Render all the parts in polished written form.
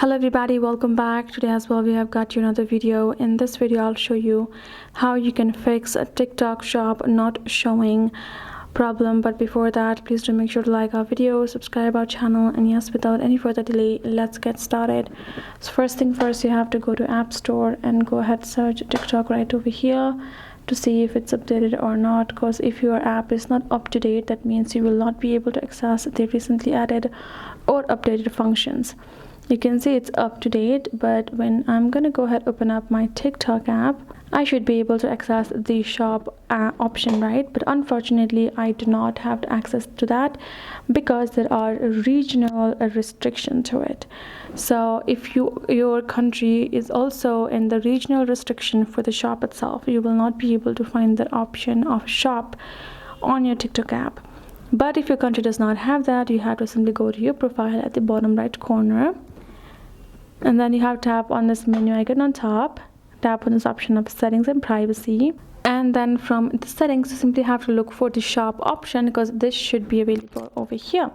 Hello everybody, welcome back. Today as well we have got you another video. In this video I'll show you how you can fix a TikTok shop not showing problem. But before that, please do make sure to like our video, subscribe our channel, and yes, without any further delay, let's get started. So first thing first, you have to go to App Store and go ahead search TikTok right over here to see if it's updated or not, because if your app is not up to date, that means you will not be able to access the recently added or updated functions. You can see it's up to date, but when I'm gonna go ahead open up my TikTok app, I should be able to access the shop option, right? But unfortunately I do not have access to that because there are regional restrictions to it. So if your country is also in the regional restriction for the shop itself, you will not be able to find that option of shop on your TikTok app. But if your country does not have that, you have to simply go to your profile at the bottom right corner, and then you have to tap on this menu icon on top, tap on this option of settings and privacy, and then from the settings you simply have to look for the shop option, because this should be available over here.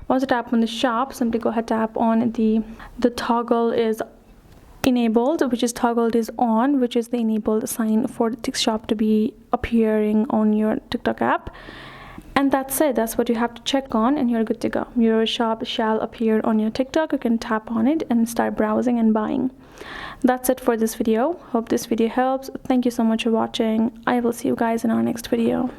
Once you tap on the shop, simply go ahead tap on the toggle is enabled, which is toggled is on, which is the enabled sign for the shop to be appearing on your TikTok app. And that's it. That's what you have to check on, and you're good to go. Your shop shall appear on your TikTok. You can tap on it and start browsing and buying. That's it for this video. Hope this video helps. Thank you so much for watching. I will see you guys in our next video.